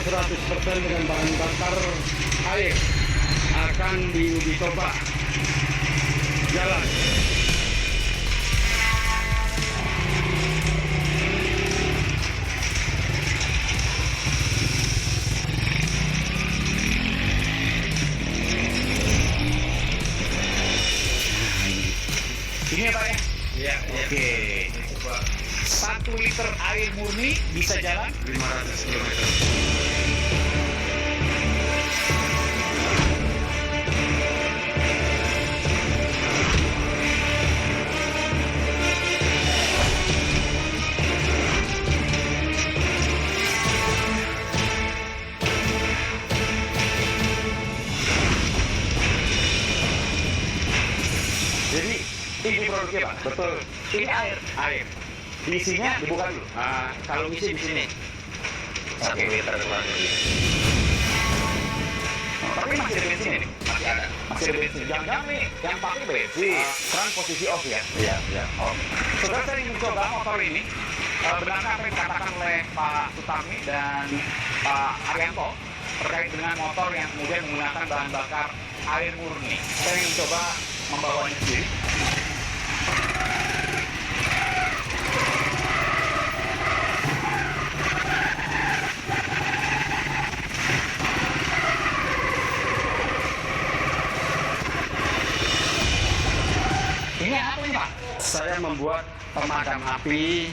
100% dengan bahan bakar air akan diuji coba jalan. Ini ya Pak ya? Ya, Oke. 1 liter air murni bisa jalan 500 km. Jadi ini produknya Pak? Betul. Ini air. Air. Isinya dibuka dulu. Kalau isi di sini 1 liter kurang lebih. Tapi masih ada bensin ini? Masih ada. Masih ada bensin. Jangan-jangan nih yang pakai bensin. Sekarang posisi off ya? Iya, iya. Oh. Saudara, saya ingin mencoba motor ini. Benarkah apa yang dikatakan oleh Pak Sutami dan Pak Arianto terkait dengan motor yang kemudian menggunakan bahan bakar air murni? Saya ingin mencoba membawanya sendiri. Ini apa nih Pak? Saya membuat pemadam api,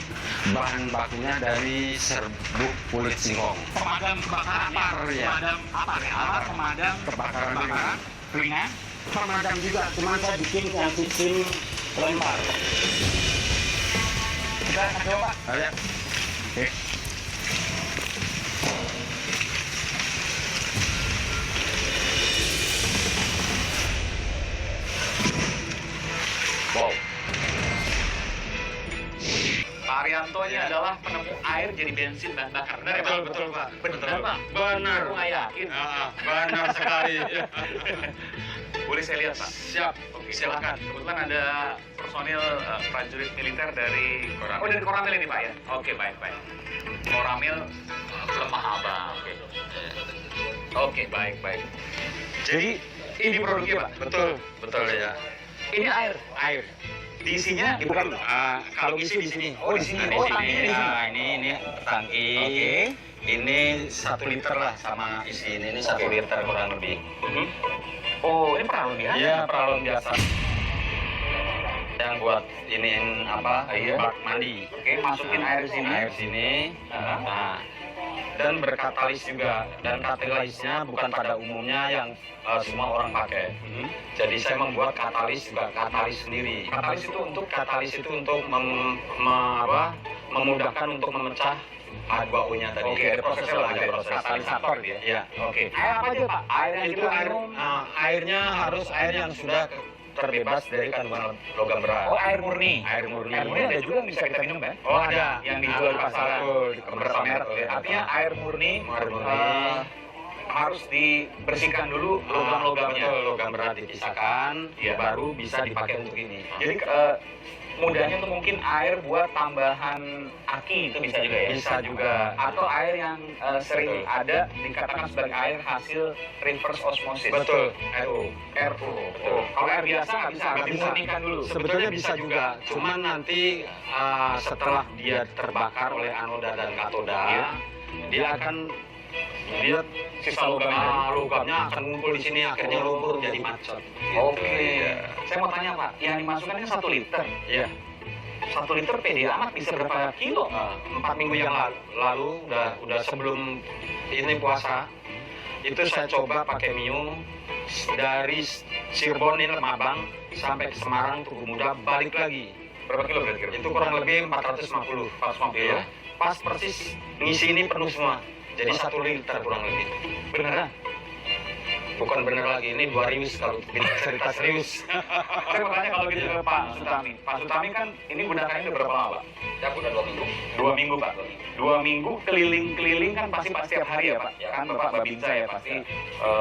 bahan bakunya dari serbuk kulit singkong. Pemadam kebakaran ya? Apar, ya. Pemadam apar ya? Apar, pemadam Kebakaran ringan. Pemadam juga, cuma saya bikin yang sistem lempar. Kita akan coba. Ayo. Oke. Wow. Pak Arianto ini adalah penemu air jadi bensin bahan bakar. Benar ya Pak? Betul, Pak. Benar Pak? Benar. Aku nggak yakin. Benar sekali. Boleh saya lihat Pak? Siap. Oke, silakan. Kebetulan ada personil prajurit militer dari Koramil. Oh, dari Koramil ini Pak ya? Oke, baik. Koramil Lemah Abang. Oke, baik. Jadi Ini produknya Pak? betul ya. Ini air. Air. Diisinya dibuka dulu. Kalau isi di sini. Oh, di sini. Di Oh, sini. tangkinya di sini. Ini tangki. Oke. Ini 1 liter lah sama isi ini 1 liter kurang lebih. Oh, ini peralon ya? Iya, peralon biasa. Yang buat iniin apa? Iya. Bak mandi. Oke, masukin air di sini. Air sini. Nah, dan berkatalis juga. Dan katalisnya bukan pada umumnya yang semua orang pakai. Jadi saya membuat katalis juga katalis sendiri. Katalis itu untuk memudahkan untuk memecah H2O-nya tadi. Oke, ada prosesnya lah, ada proses katalisator ya. Iya. Oke. Air apa aja Pak? Air yang Itu kita air, minum. airnya harus air yang sudah terbebas dari kandungan logam berat. Oh, air murni. Air murni. Air murni ada juga yang bisa kita minum ya? Oh, ada. Yang dijual di pasaran. Di Beberapa merek ya. Artinya air murni, Air murni. harus dibersihkan dulu logam-logamnya. Betul, logam berat dipisahkan, Iya. baru bisa dipakai untuk ini. Jadi mudahnya tuh mungkin air buat tambahan aki itu bisa juga ya? Bisa juga. Atau air yang sering Betul. ada dikatakan sebagai air hasil reverse osmosis. Betul, RO. RO. Betul. Kalau air biasa nggak bisa, Nggak nggak bisa. dimurnikan dulu. Sebetulnya bisa juga, cuman nanti setelah dia terbakar oleh anoda dan katoda, Iya. dia akan dia Sisa logamnya. logamnya akan ngumpul di sini akhirnya lumpur jadi macet. Oke. Iya. Saya mau tanya Pak, yang dimasukkan ini 1 liter. Iya. 1 liter pede amat bisa berapa kilo? 4 minggu yang lalu udah sebelum ini puasa itu saya coba pakai Mio dari Cirebon ini Lemabang sampai ke Semarang Tugu Muda balik lagi. Berapa kilo berarti? Itu kurang lebih 450. 450 ya? Pas persis ngisi ini penuh semua. Jadi 1 liter kurang lebih. Beneran? Bukan bener lagi, ini 2 rius kalau kita cerita serius. Saya mau tanya kalau gitu ke Pak Sutami. Pak Sutami kan ini gunakannya udah berapa lama Pak? Ya udah 2 minggu. 2 minggu Pak. 2 minggu keliling-keliling kan pasti setiap hari ya Pak. Ya. Kan Bapak Babinsa ya pasti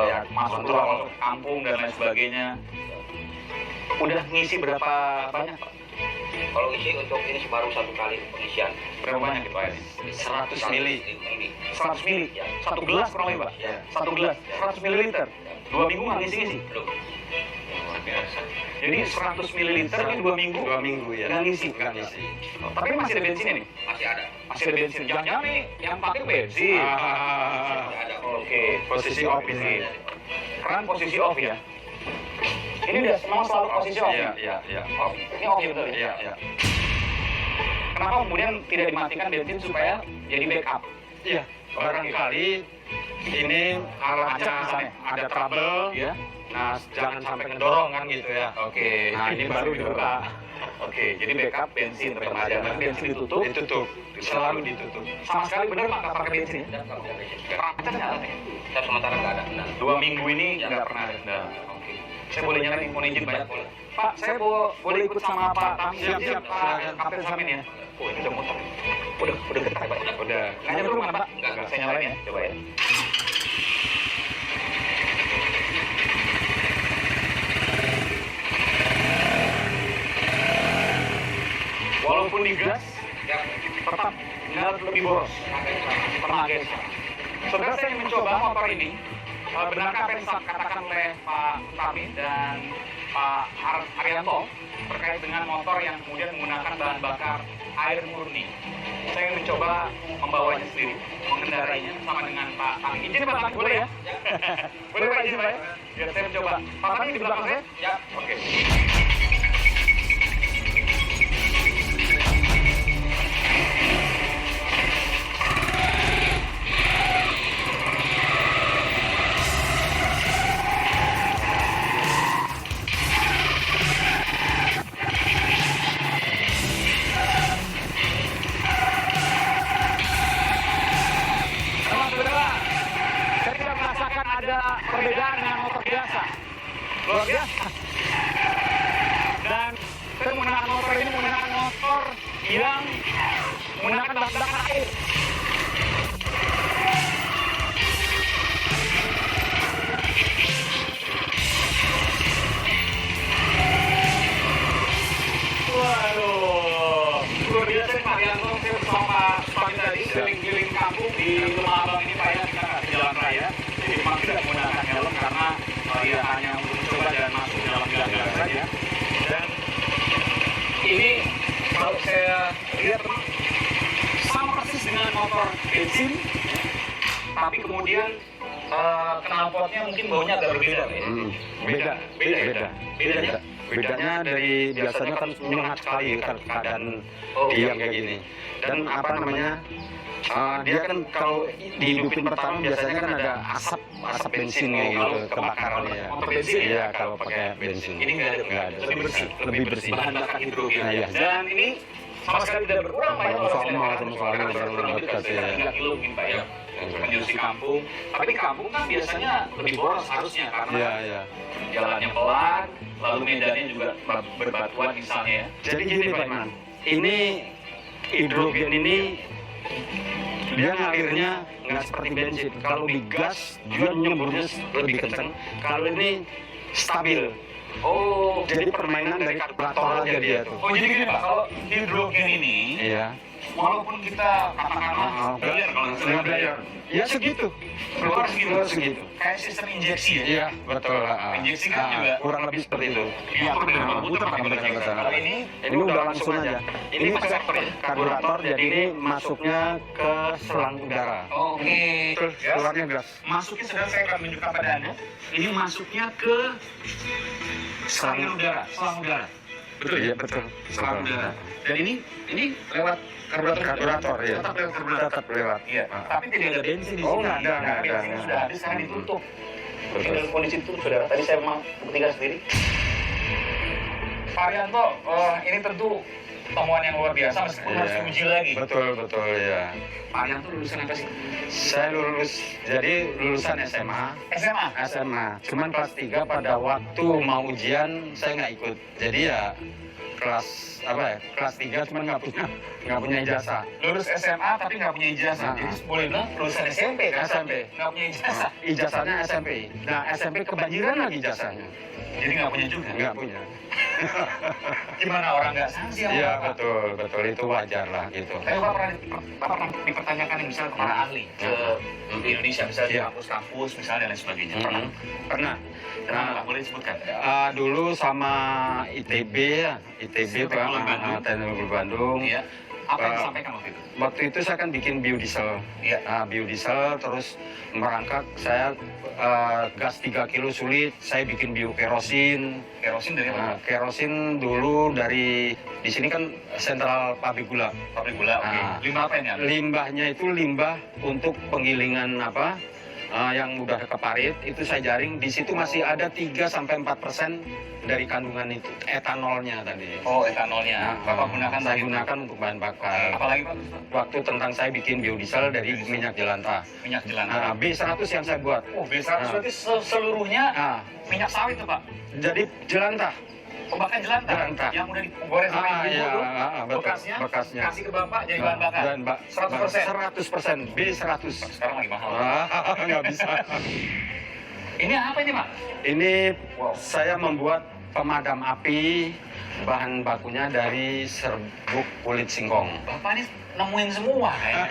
Ya, masuk kontrol. ruang kampung dan lain sebagainya. Udah ngisi berapa banyak Pak? Kalau isi untuk ini baru 1 kali pengisian. Berapa banyak itu airnya? 100 mili. Ini. 100 mili. Ya. 1 gelas kurang lebih, Pak. Ya. 1 gelas. 100 mililiter. 2 minggu nggak ngisi-ngisi. Belum. Luar biasa. Jadi 100 mililiter ini 2 minggu. 2 minggu ya. Nggak ngisi. Nggak ngisi. Tapi masih ada bensin ini. Masih ada. Masih ada bensin. Jangan-jangan nih yang pakai bensin. Masih ada. Oke. Posisi off ini. Kan posisi off ya. Ini dia memang selalu posisi off. Iya, iya, iya. Off. Ini off ya betul ya. Iya, iya. Kenapa kemudian tidak dimatikan bensin supaya jadi backup? Iya. Barangkali ini Acak alatnya misalnya. ada trouble. Ya. Nah, jangan sampai ngedorong kan gitu ya. Oke. Nah, ini baru dibuka. Oke, jadi backup bensin remaja. Tapi bensin ditutup. Ditutup. Selalu ditutup. Sama sekali bener Pak nggak pakai bensin ya? Dan kalau ada bensin. Macet nggak ada ya? Dan sementara nggak ada. Nah. 2 minggu ini nggak pernah ada. Oke. Saya boleh nyari, mau izin Pak? Boleh. Pak, saya boleh ikut sama Pak Tami? Siap, siap, Pak silakan. Kapten Samin ya? Oh, ini udah motor. Udah getar Pak. Udah. Nggak nyampe rumah Pak? Nggak. Saya nyalain ya, coba ya. Walaupun digas, Ya. tetap nggak lebih boros. Pernah guys. Saudara, saya ingin mencoba motor ini. Benarkah apa yang dikatakan oleh Pak Tami dan Pak Arianto terkait dengan motor yang kemudian menggunakan bahan bakar air murni? Saya ingin mencoba membawanya sendiri, mengendarainya sama dengan Pak Tami. Izin Pak Tami, boleh ya? Boleh Pak, izin Pak ya? Biar saya mencoba. Pak Tami di belakang saya? Ya. Oke. Memang saudara, saya tidak merasakan ada perbedaan dengan motor biasa. Luar biasa. Dan saya menggunakan motor ini menggunakan motor yang menggunakan bahan bakar air. Waduh, luar biasa nih Pak Yanto. Saya bersama Pak Tami tadi keliling-keliling kampung di Rumah Abang ini Pak ya, kita kasih jalan raya. Jadi memang tidak menggunakan helm karena dia hanya untuk mencoba dan masuk ke dalam jalan saja. Dan ini kalau saya lihat sama persis dengan motor bensin, tapi kemudian knalpotnya mungkin baunya agak berbeda ya. Beda. Beda. Bedanya? Bedanya dari biasanya kan menyengat sekali kan keadaan dia kayak gini. Dan apa namanya? Dia kan kalau dihidupin pertama biasanya kan ada asap bensin kayak gitu kebakaran ya. Motor bensin ya? Iya, kalau pakai bensin. Ini nggak ada. Nggak ada. Lebih bersih. Lebih bersih. Bahan bakar hidrogen. Iya. Dan ini sama sekali tidak berkurang Pak ya. Sama-sama, Kurang lebih dekat, ya. 3 kilo mungkin Pak ya. Menyusi kampung. Tapi di kampung kan biasanya lebih boros harusnya karena Iya, iya. jalannya pelan, lalu medannya juga berbatuan misalnya ya. Jadi gini Pak Iman, ini hidrogen ini dia ngalirnya nggak seperti bensin. Kalau digas dia nyemburnya lebih kencang. Kalau ini stabil. Oh, Jadi permainan dari karburator aja dia tuh. oh jadi gini Pak, kalau hidrogen ini Iya. walaupun kita katakanlah bayar kalau nggak salah bayar, Ya segitu. keluar segitu. Keluar segitu. Kayak sistem injeksi ya. Iya, betul. Injeksi kan juga kurang lebih seperti itu. Iya, muter Pak. Kalau Ini udah langsung aja. Ini pakai karburator, jadi ini masuknya ke selang udara. Oke. Terus keluarnya gas. Masuknya sedang saya akan menunjukkan pada Anda. Ini masuknya ke selang udara. Betul Iya ya? betul. Selang udara. Dan ini lewat Karburator ya. Tetap lewat karburator. Tetap lewat. Iya. Tapi tidak ada bensin di sini. Oh, nggak ada, nggak ada. Bensin sudah habis, sekarang ditutup. Betul. Tinggal kondisi itu saudara. Tadi saya memang ketika sendiri. Pak Arianto, ini tentu temuan yang luar biasa meskipun harus Iya. diuji lagi. Betul ya. Pak Arianto lulusan apa sih? Saya lulusan SMA. SMA. Cuman kelas 3 pada waktu mau ujian saya nggak ikut. Jadi ya kelas apa ya? Kelas 3 cuman nggak punya ijazah. Lulus SMA tapi nggak punya ijazah. Nah. Jadi boleh bilang lulusan SMP kan? SMP. Nggak punya ijazah. Ijazahnya SMP. Nah, SMP kebanjiran lagi ijazahnya. Jadi nggak punya juga. Nggak punya. Gimana orang nggak sangsi sama Iya, Bapak? betul itu wajar lah gitu. Tapi Bapak pernah dipertanyakan yang misalnya kepada ahli di Indonesia, misalnya di Iya. kampus-kampus misalnya dan lain sebagainya. Pernah? Pernah. Kenapa nggak boleh disebutkan? Dulu sama ITB ya, ITB Teknologi Bandung. Teknologi Bandung. Iya. Apa yang Pak. disampaikan waktu itu? Waktu itu saya kan bikin biodiesel. Iya. Biodiesel terus merangkak saya gas 3 kilo sulit, saya bikin biokerosin. Kerosin dari mana? Kerosin dulu dari di sini kan sentral pabrik gula. Pabrik gula. Oke. Nah. Limbah apa ini? Limbahnya itu limbah untuk penggilingan yang udah keparit itu saya jaring. Di situ masih ada 3-4% dari kandungan itu etanolnya tadi. Oh, etanolnya. Bapak gunakan Saya dari gunakan untuk bahan bakar. apalagi Pak? Waktu tentang saya bikin biodiesel dari minyak jelantah. Minyak jelantah. B100 yang saya buat. Oh, B100 berarti seluruhnya Nah, minyak sawit tuh Pak? jadi jelantah. Oh, bahkan jelantah? Jelantah. Yang udah digoreng sama ibu Iya, tuh? betul. Bekasnya? Bekasnya. Kasih ke Bapak jadi bahan bakar? Dan 100%? 100%. B100. Sekarang lagi mahal. Nggak bisa. Ini apa ini Pak? Ini Wow. saya membuat pemadam api, bahan bakunya dari serbuk kulit singkong. Bapak ini nemuin semua kayaknya.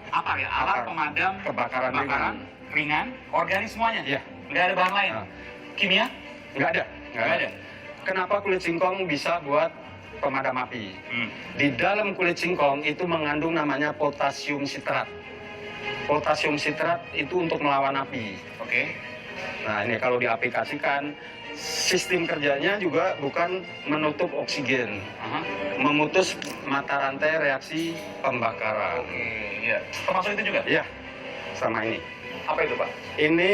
Apa ya? Alat Bakar. pemadam Kebakaran ringan, organik semuanya? Iya. Nggak ada bahan lain? Ah. Kimia? Nggak ada. Nggak ada? Kenapa kulit singkong bisa buat pemadam api? Hmm. Di dalam kulit singkong itu mengandung namanya potasium sitrat. Potasium sitrat itu untuk melawan api. Oke. Nah, ini kalau diaplikasikan, sistem kerjanya juga bukan menutup oksigen, Aha. memutus mata rantai reaksi pembakaran. Oke, iya. Termasuk itu juga? Iya, sama ini. Apa itu Pak? Ini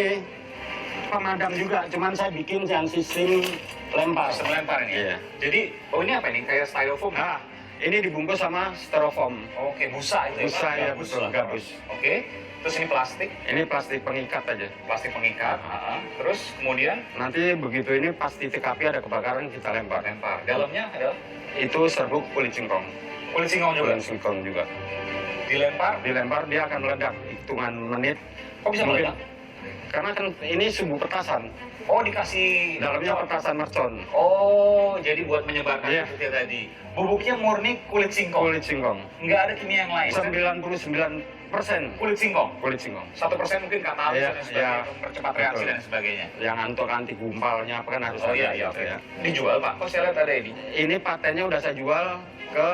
pemadam juga, cuman saya bikin yang sistem lempar. Sistem lempar ini? Iya. Jadi, oh ini apa ini? Kayak styrofoam? Nah, ini dibungkus sama styrofoam. Oke, busa itu ya? Busa, Pak? ya, Gabus betul, lah. gabus. Oke, terus ini plastik? Ini plastik pengikat aja. Plastik pengikat. Terus kemudian Nanti begitu ini pas titik api ada kebakaran kita lempar. lempar. Dalamnya adalah Itu serbuk kulit singkong. kulit singkong juga? Kulit singkong juga. Dilempar? Dilempar dia akan meledak hitungan menit. Kok bisa Mungkin- meledak? Karena kan ini sumbu petasan. Oh, dikasih Dalamnya petasan mercon. Oh, jadi buat menyebarkan Iya. bubuknya tadi. Bubuknya murni kulit singkong. Kulit singkong. Nggak ada kimia yang lain. 99% Kulit singkong. kulit singkong. 1% mungkin katalis Iya, dan sebagainya, iya. untuk mempercepat reaksi Betul. dan sebagainya. Yang untuk anti gumpalnya apa kan harus Oh ada iya, iya. gitu ya. Dijual Pak, kok saya lihat ada ini. Ini patennya udah saya jual ke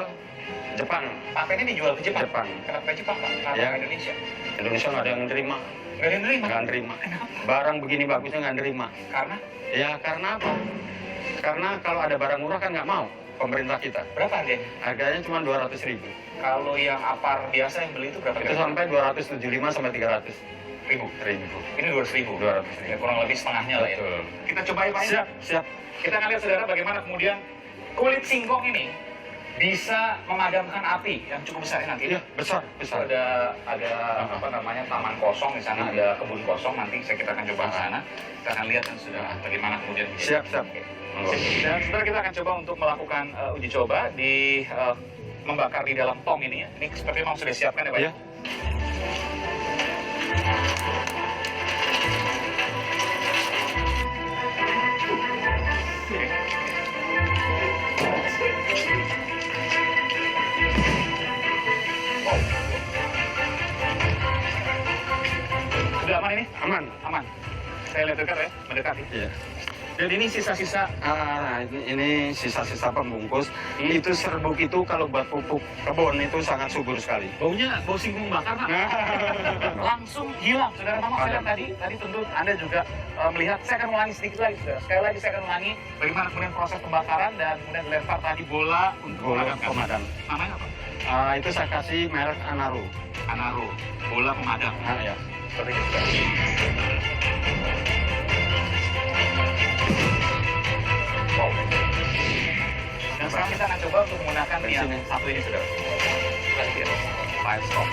Jepang. Patennya dijual ke Jepang. Jepang. Kenapa ke Jepang Pak? Kenapa Iya. ke Indonesia? Indonesia nggak ada yang nerima. Nggak ada yang nerima. Nggak nerima. Barang begini bagusnya nggak nerima. Karena Ya karena apa? Karena kalau ada barang murah kan nggak mau pemerintah kita. berapa harganya? Harganya cuma 200.000. Kalau yang apar biasa yang beli itu berapa? Itu sampai 275 sampai 300 ribu. ribu. Ini 200.000. 200.000. Ya kurang lebih setengahnya lah ya. Betul. Kita coba ya Pak. ya. Siap, siap. Kita akan lihat saudara bagaimana kemudian kulit singkong ini bisa memadamkan api yang cukup besar ya nanti. Iya, besar, Itu besar. ada apa namanya taman kosong di sana, Hmm. ada kebun kosong, nanti kita akan coba ke sana. Kita akan lihat dan saudara bagaimana kemudian Siap, siap. Monggo. dan saudara kita akan coba untuk melakukan uji coba di membakar di dalam tong ini ya. Ini seperti memang sudah disiapkan ya Pak? Iya. Sudah aman ini? Aman. Aman. Saya lihat dekat ya, mendekati. Iya. Jadi ini sisa-sisa Ini sisa-sisa pembungkus. Itu serbuk itu kalau buat pupuk kebun itu sangat subur sekali. baunya, bau singkong bakar Pak. Langsung hilang. Saudara Mama, saya lihat tadi tentu Anda juga melihat. Saya akan ulangi sedikit lagi, saudara. Sekali lagi saya akan ulangi bagaimana kemudian proses pembakaran dan kemudian dilempar tadi bola untuk Bola memadamkan. pemadam. Namanya apa? Itu saya kasih merek Anaru. Anaru, bola pemadam. Ya. Seperti itu. Saudara. Wow. Dan sekarang kita akan coba untuk menggunakan yang Sini. satu ini, saudara. Kita lihat. Fire stop.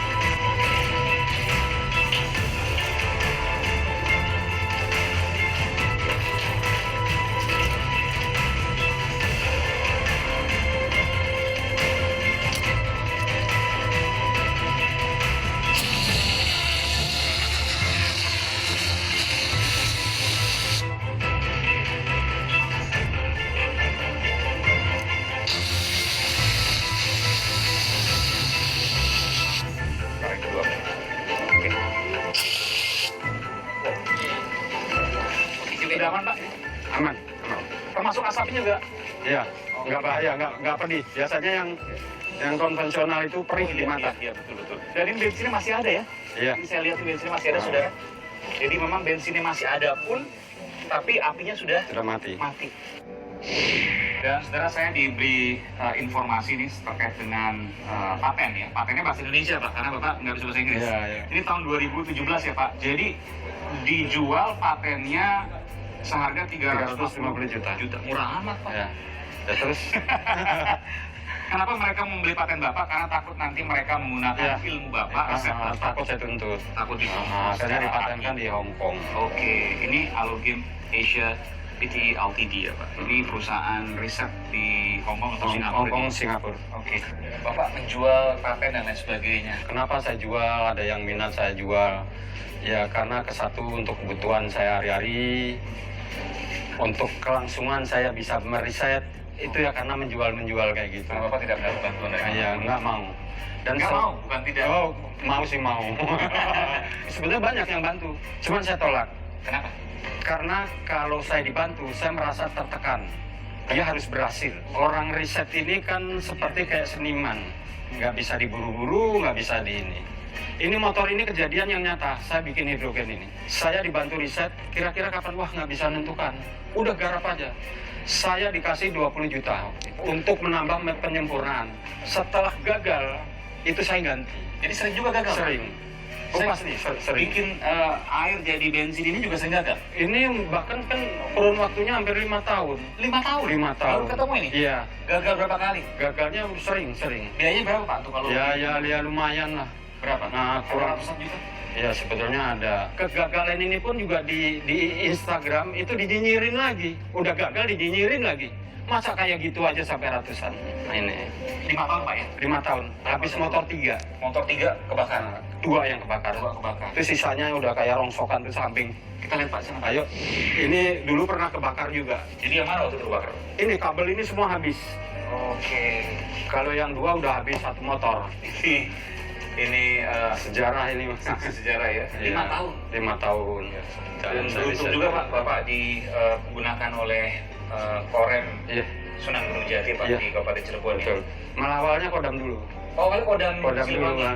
apinya nggak? Iya, nggak bahaya, nggak pedih. Biasanya yang konvensional itu perih di mata. Iya, betul. Dan ini bensinnya masih ada ya? Iya. Ini saya lihat bensinnya masih ada, saudara. Jadi memang bensinnya masih ada pun, tapi apinya sudah mati. Dan saudara, saya diberi informasi nih terkait dengan paten ya. Patennya bahasa Indonesia Pak, karena Bapak nggak bisa bahasa Inggris. Iya. Ini tahun 2017 ya Pak. Jadi dijual patennya seharga 350 juta. Murah amat Pak. Ya. Terus Kenapa mereka membeli paten Bapak? Karena takut nanti mereka menggunakan ilmu Bapak, resep Bapak. takut saya tuntut. Takut dituntut. Akhirnya dipatenkan di Hong Kong. Oke, ini Alogim Asia Pte Ltd ya Pak. Ini perusahaan riset di Hong Kong atau Singapura? Hong Kong, Singapura. Oke. Bapak menjual paten dan lain sebagainya. Kenapa saya jual? Ada yang minat saya jual. Ya karena kesatu untuk kebutuhan saya hari-hari. Untuk kelangsungan saya bisa meriset. Itu ya karena menjual kayak gitu. Karena Bapak tidak mendapat bantuan dari Iya, nggak mau. Dan nggak mau, bukan tidak. Oh, mau sih mau. Sebenarnya banyak yang bantu. Cuman saya tolak. Kenapa? Karena kalau saya dibantu, saya merasa tertekan. Dia harus berhasil. Orang riset ini kan seperti kayak seniman. Nggak bisa diburu-buru, nggak bisa di ini. Ini motor ini kejadian yang nyata. Saya bikin hidrogen ini. Saya dibantu riset, kira-kira kapan? Wah, nggak bisa nentukan. Udah garap aja. Saya dikasih 20 juta untuk menambah penyempurnaan. Setelah gagal, itu saya ganti. Jadi sering juga gagal? Sering. Oh, pasti sering. Bikin air jadi bensin ini juga sering gagal? Ini bahkan kan kurun waktunya hampir 5 tahun. 5 tahun? 5 tahun. Baru ketemu ini? Iya. Gagal berapa kali? Gagalnya sering. Biayanya berapa Pak tuh kalau? Ya lumayan lah. Berapa? Nah, kurang ratusan juta? Ya sebetulnya ada. Kegagalan ini pun juga di Instagram itu dinyinyirin lagi. Udah gagal dinyinyirin lagi. Masa kayak gitu aja sampai ratusan. Nah, ini 5 tahun Pak ya? 5 tahun. Habis motor 3. Motor 3 kebakar? 2 yang kebakar. 2 kebakar. Itu sisanya udah kayak rongsokan tuh samping. Kita lihat Pak sana. Ayo. Ini dulu pernah kebakar juga. Jadi yang mana waktu itu kebakar? Ini kabel ini semua habis. Oke. Kalau yang 2 udah habis 1 motor. Ini Sejarah ini mas. sejarah ya. 5 tahun. 5 tahun. Dan beruntung juga Pak, Bapak digunakan oleh Korem Iya. Sunan Gunung Jati Pak Iya. di Kabupaten Cirebon. Betul. Malah awalnya kodam dulu. Oh, kali kodam Kodam dulu. Siliwangi.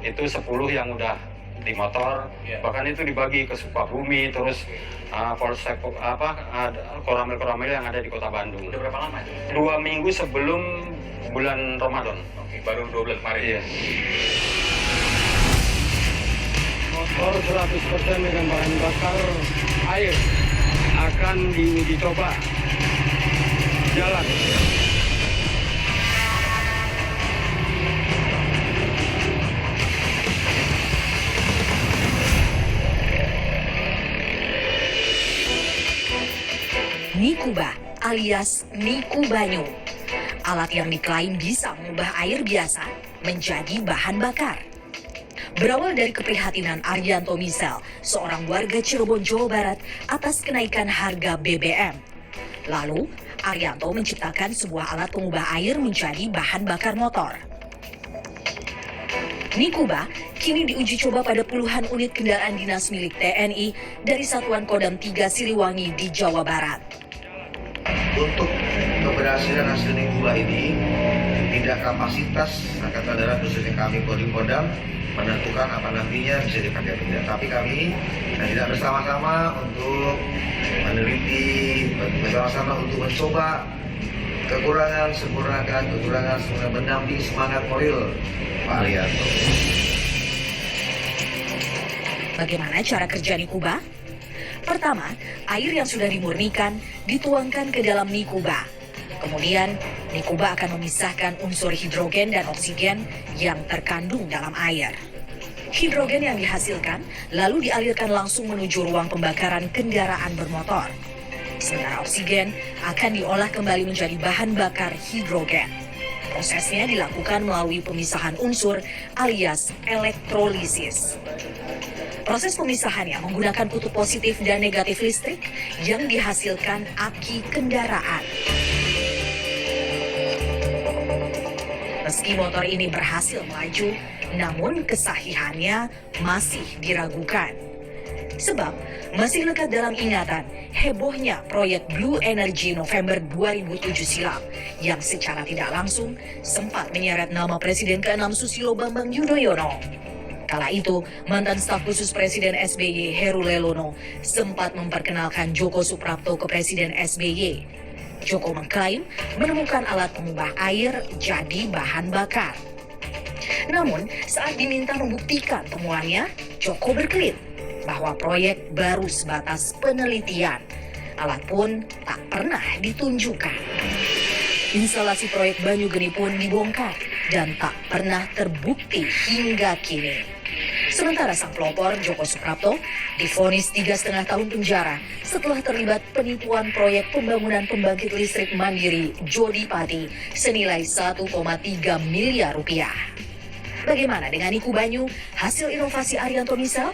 Itu 10 yang udah di motor. Iya. Bahkan itu dibagi ke Sukabumi, terus Polsek Koramil-Koramil yang ada di Kota Bandung. Udah berapa lama itu? 2 minggu sebelum bulan Ramadan. Oke, baru 2 bulan kemarin. Iya. Motor 100% dengan bahan bakar air akan diuji coba jalan. Nikuba alias Niku Banyu. Alat yang diklaim bisa mengubah air biasa menjadi bahan bakar. Berawal dari keprihatinan Arianto Misel, seorang warga Cirebon, Jawa Barat, atas kenaikan harga BBM. Lalu, Arianto menciptakan sebuah alat pengubah air menjadi bahan bakar motor. Nikuba kini diuji coba pada puluhan unit kendaraan dinas milik TNI dari Satuan Kodam 3 Siliwangi di Jawa Barat. Untuk keberhasilan hasil Nikuba ini, tidak kapasitas Angkatan Darat khususnya kami Kodam menentukan apa nantinya bisa dipakai atau tidak. Tapi kami tidak bersama-sama untuk meneliti, bersama-sama untuk mencoba kekurangan, sempurnakan kekurangan, mendampingi semangat moral Pak Arianto. Bagaimana cara kerja Nikuba? Pertama, air yang sudah dimurnikan dituangkan ke dalam Nikuba. Kemudian, Nikuba akan memisahkan unsur hidrogen dan oksigen yang terkandung dalam air. Hidrogen yang dihasilkan lalu dialirkan langsung menuju ruang pembakaran kendaraan bermotor. Sementara oksigen akan diolah kembali menjadi bahan bakar hidrogen. Prosesnya dilakukan melalui pemisahan unsur alias elektrolisis. Proses pemisahannya menggunakan kutub positif dan negatif listrik yang dihasilkan aki kendaraan. Meski motor ini berhasil melaju, namun kesahihannya masih diragukan. Sebab masih lekat dalam ingatan hebohnya proyek Blue Energy November 2007 silam yang secara tidak langsung sempat menyeret nama Presiden ke-6 Susilo Bambang Yudhoyono. Kala itu, mantan staf khusus Presiden SBY Heru Lelono sempat memperkenalkan Joko Suprapto ke Presiden SBY. Joko mengklaim menemukan alat pengubah air jadi bahan bakar. Namun, saat diminta membuktikan temuannya, Joko berkelit bahwa proyek baru sebatas penelitian. Alat pun tak pernah ditunjukkan. Instalasi proyek Banyugeni pun dibongkar dan tak pernah terbukti hingga kini. Sementara sang pelopor Joko Suprapto divonis 3,5 tahun penjara setelah terlibat penipuan proyek pembangunan pembangkit listrik mandiri Jodipati senilai 1,3 miliar rupiah. Bagaimana dengan Niku Banyu, hasil inovasi Arianto misal?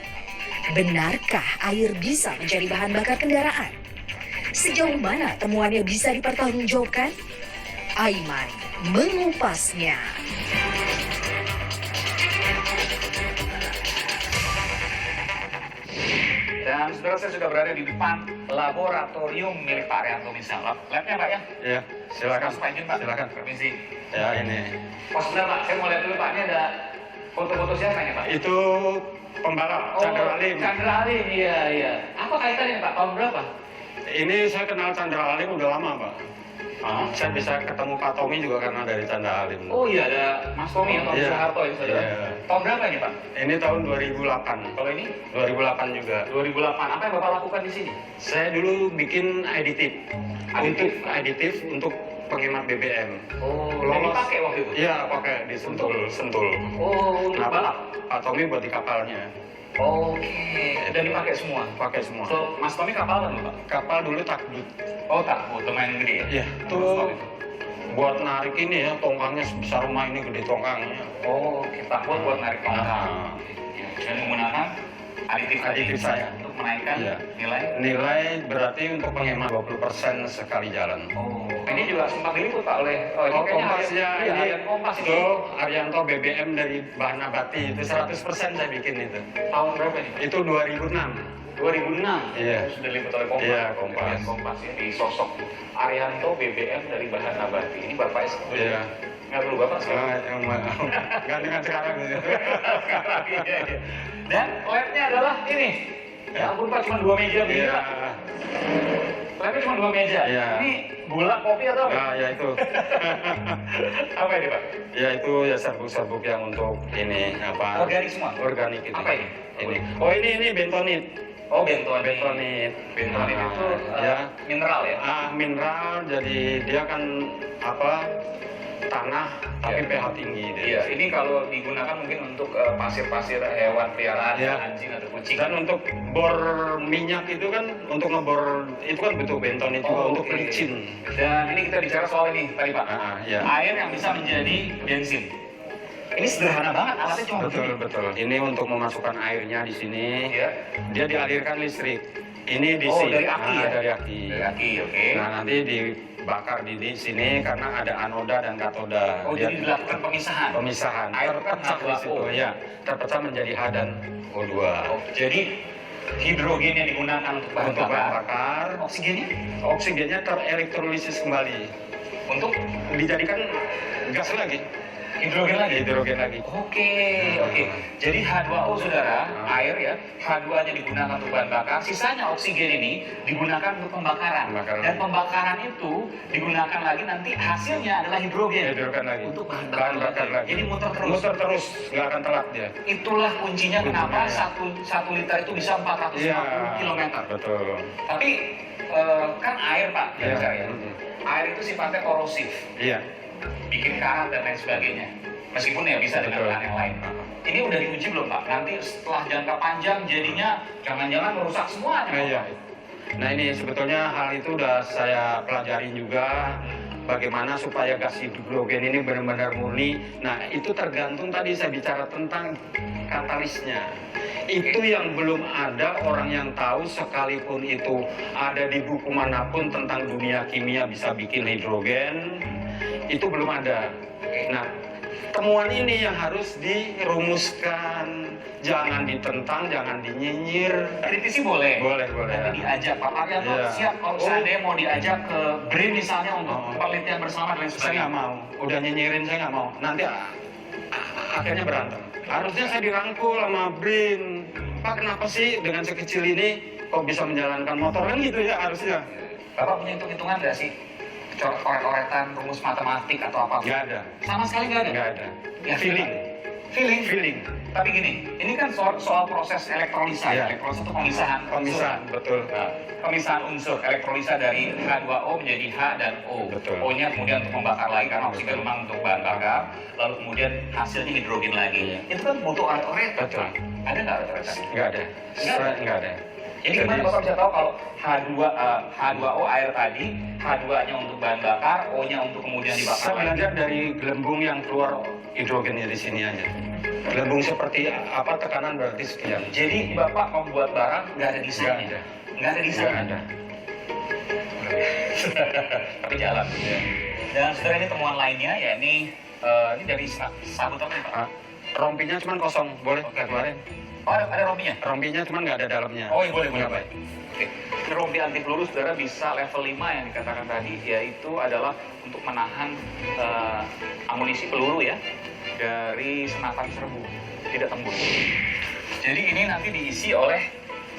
Benarkah air bisa menjadi bahan bakar kendaraan? Sejauh mana temuannya bisa dipertanggungjawabkan? Aiman mengupasnya. Dan saudara, saya sudah berada di depan laboratorium milik Pak Arianto misal. Labnya Pak ya? Iya, silakan. Mas Pak izin Pak. Silakan. Permisi. Ya, ini. Oh sebentar Pak, saya mau lihat dulu Pak. Ini ada foto-foto siapa ini Pak? Itu pembalap Chandra Alim. Chandra Alim, iya. Apa kaitannya Pak? Tahun berapa? Ini saya kenal Chandra Alim udah lama, Pak. Saya bisa ketemu Pak Tommy juga karena dari Chandra Alim. Oh iya, ada Mas Tommy atau Iya. Soeharto ini saudara. Iya. Tahun berapa ini Pak? Ini tahun 2008. Kalau ini? 2008 juga. 2008. Apa yang Bapak lakukan di sini? Saya dulu bikin aditif untuk penghemat BBM. Oh, Lolos. yang dipakai waktu itu? Iya, pakai di Sentul. Oh, untuk Nah, balap? Pak Tommy buat di kapalnya. Oke. Dan dipakai semua? Pakai semua. So, Mas Tommy kapal kan Pak? Kapal dulu takbut. Oh tak, lumayan gede ya? Iya, itu buat narik ini ya, tongkangnya sebesar rumah ini gede tongkangnya. Oh, kita buat narik tongkang. Nah, Dan menggunakan aditif saya. untuk menaikkan Iya. nilai. Nilai berarti untuk penghemat 20% sekali jalan. Oh, ini juga sempat diliput Pak oleh Oh, kompasnya ini Harian Kompas itu ini. Arianto BBM dari bahan nabati itu 100% saya bikin itu. Tahun berapa ini? Itu 2006. 2006. Iya. Sudah diliput oleh Kompas. Iya, Kompas. Harian Kompas ya, di sosok Arianto BBM dari bahan nabati. Ini Bapak Iya. Nggak perlu Bapak sekarang. Gantikan sekarang gitu. Iya. Dan labnya adalah ini. Ya ampun Pak, cuma 2 meja begini Iya. Pak. Labnya cuma 2 meja. Iya. Ini gula, kopi atau apa? Nah, ya itu. Apa ini Pak? Ya itu ya serbuk-serbuk yang untuk ini apa? Organik semua? Organik itu. Apa ini? Ini. Oh ini bentonit. Oh bentonit. Bentonit. Bentonit Nah, itu ya. mineral ya? Mineral, jadi dia kan apa? Tanah tapi Iya. pH tinggi dia. Iya, ini kalau digunakan mungkin untuk pasir-pasir hewan peliharaan, Iya. anjing atau kucing. Dan untuk bor minyak itu kan untuk ngebor itu kan butuh bentonit juga Oh, untuk oke. licin. Dan ini kita bicara soal ini tadi Pak. Ya. Air yang bisa menjadi bensin. Ini sederhana banget, alatnya cuma Betul begini. betul. Ini untuk memasukkan airnya di sini. Iya. Dia dialirkan listrik. Ini DC. Oh, dari aki ya? Dari aki. Dari aki, oke. Nah nanti dibakar di sini karena ada anoda dan katoda. Oh, jadi dilakukan pemisahan. Pemisahan. Air kan Terpecah di situ H2O. ya. Terpecah menjadi H dan O2. Oh, jadi hidrogen yang digunakan untuk bahan Untuk bahan bakar. bakar. Oksigennya Oksigennya terelektrolisis kembali. untuk Dijadikan gas lagi. hidrogen lagi. Hidrogen lagi. Oke. Jadi H2O saudara, air ya, H2-nya digunakan untuk bahan bakar, sisanya oksigen ini digunakan untuk pembakaran. Pembakaran. Dan pembakaran itu digunakan lagi nanti hasilnya adalah hidrogen. Hidrogen lagi. Untuk bahan Bahan bakar lagi. Jadi muter terus. Muter terus, nggak akan telat dia. Itulah kuncinya kenapa Kuncinya. satu liter itu bisa 450 km. Betul. Tapi kan air Pak, Iya. bicara ya. Air itu sifatnya korosif, Iya. bikin karat dan lain sebagainya. Meskipun ya bisa dengan Betul. bahan yang lain. Ini udah diuji belum Pak? Nanti setelah jangka panjang jadinya jangan-jangan merusak semuanya. Nah, iya. Nah ini sebetulnya hal itu udah saya pelajari juga bagaimana supaya gas hidrogen ini benar-benar murni. Nah itu tergantung tadi saya bicara tentang katalisnya. Itu yang belum ada orang yang tahu, sekalipun itu ada di buku manapun tentang dunia kimia bisa bikin hidrogen, itu belum ada. Nah temuan ini yang harus dirumuskan. jangan ditentang, jangan dinyinyir. Kritisi boleh. Boleh. Tapi diajak Pak Arianto Iya. siap kalau seandainya mau diajak ke BRIN misalnya untuk penelitian bersama dan lain Saya sebagainya. nggak mau. Udah nyinyirin saya nggak mau. Nanti akhirnya berantem. Harusnya saya dirangkul sama BRIN. Pak, kenapa sih dengan sekecil ini kok bisa menjalankan motor kan gitu ya harusnya? Bapak punya hitung-hitungan nggak sih? Coret-coretan, rumus matematik atau apa? Nggak ada. Sama sekali nggak ada? Nggak ada. Ya, Feeling. Feeling. Tapi gini, ini kan soal proses elektrolisa ya. Iya. Elektrolisa itu pemisahan. Pemisahan, betul. Nah, pemisahan unsur elektrolisa dari H2O menjadi H dan O. Betul. O-nya kemudian untuk membakar lagi karena oksigen memang untuk bahan bakar, lalu kemudian hasilnya hidrogen lagi. Iya. Itu kan butuh oret-oretan. Betul. Ada nggak oret-oretan? Nggak ada. Nggak ada. Jadi gimana Bapak bisa tahu kalau H2O air tadi, H2-nya untuk bahan bakar, O-nya untuk kemudian dibakar Saya lagi? belajar dari gelembung yang keluar hidrogennya di sini aja. Gelembung seperti apa, tekanan berarti sekian. Jadi Bapak membuat barang nggak ada desainnya? Nggak ada. Nggak ada desainnya? Nggak ada. Tapi jalan. Dan setelah ini temuan lainnya, ya ini dari sabut apa nih Pak? Rompinya cuma kosong, boleh Oke. keluarin. Oh, ada rompinya? Rompinya cuma nggak ada dalamnya. Oh iya boleh. Nggak baik. Oke. Rompi anti peluru saudara bisa level 5 yang dikatakan tadi, yaitu adalah untuk menahan amunisi peluru ya dari senapan serbu, tidak tembus. Jadi ini nanti diisi oleh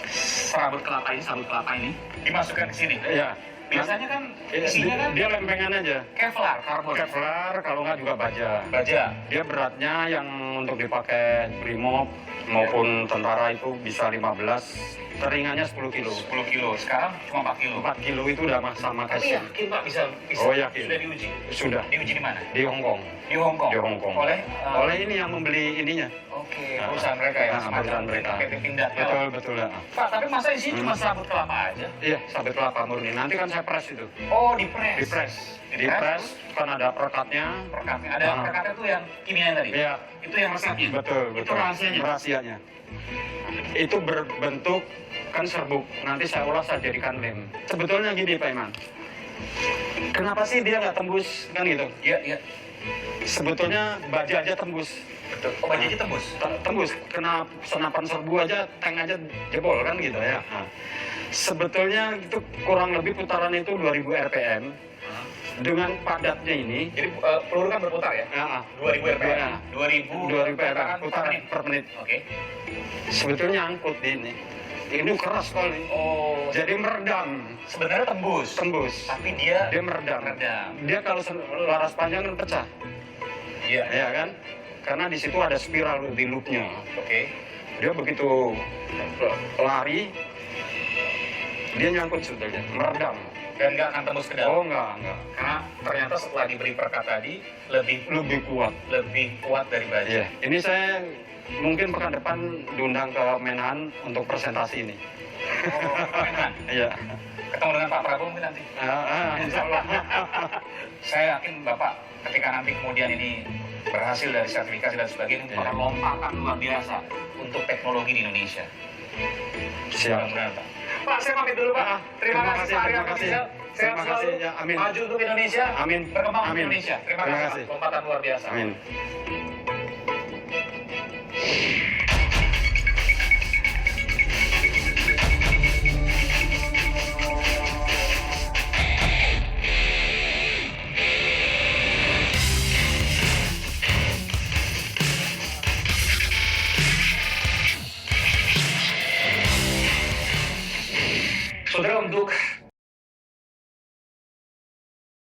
sabut kelapa ini dimasukkan ke sini. Iya. Biasanya kan isinya kan Dia lempengan aja. Kevlar, karbon. Kevlar, kalau nggak juga baja. Baja. Dia beratnya yang untuk dipakai brimob maupun tentara itu bisa 15, teringannya 10 kilo. 10 kilo. Sekarang cuma 4 kilo. 4 kilo itu udah sama Tapi kayak yakin Pak bisa Oh, yakin. sudah diuji. Sudah Diuji di mana? di Hong Kong. Di Hong Kong. Di Hong Kong. Oleh ini yang membeli ininya. Oke, Nah, perusahaan mereka ya, nah, perusahaan mereka. PT Pindad. Betul ya. Pak, tapi masa isinya cuma sabut kelapa aja? Iya, sabit kelapa murni. Nanti kan saya press itu. Oh, dipres. Dipres, kan ada perekatnya. Perekatnya. Ada Ah. perekatnya tuh yang kimia tadi? Iya. Itu yang resepnya? Betul. Itu rahasianya? Rahasianya. Itu berbentuk kan serbuk. Nanti saya olah saya jadikan lem. Sebetulnya gini Pak Iman. Kenapa sih dia nggak tembus kan gitu? Iya. Sebetulnya baja aja tembus. Betul. Oh, bajanya tembus? Tembus, kena senapan serbu aja, tank aja jebol kan gitu ya. Nah, sebetulnya itu kurang lebih putaran itu 2000 RPM. Dengan padatnya ini, Jadi peluru kan berputar ya? 2000 RPM. 2000 putaran per menit. Oke. Sebetulnya angkut di ini. Ini keras kali. Oh, Jadi meredam, sebenarnya tembus. Tapi dia meredam. meredam. Dia kalau laras panjang kan pecah, Iya. ya kan? Karena di situ ada spiral di loopnya. Oke. Dia begitu lari, dia nyangkut sebetulnya, meredam. Dan nggak akan tembus ke dalam. Oh enggak. Karena ternyata setelah diberi perekat tadi Lebih kuat. lebih kuat dari baja. Iya. Ini saya mungkin pekan depan diundang ke Menhan untuk presentasi ini. Oh, Menhan. Iya. Ketemu dengan Pak Prabowo mungkin nanti. Insya Allah. Saya yakin Bapak ketika nanti kemudian ini berhasil dari sertifikasi dan sebagainya, Iya. akan lompatan luar biasa untuk teknologi di Indonesia. Siap. Mudah-mudahan Pak. Pak, saya pamit dulu Pak. Terima kasih Pak Arianto Rizal. Sehat Terima kasih, selalu. ya, amin. Maju untuk Indonesia. Amin. Berkembang untuk Amin. Indonesia. Terima kasih. Pak. Lompatan luar biasa. Amin. Saudara, untuk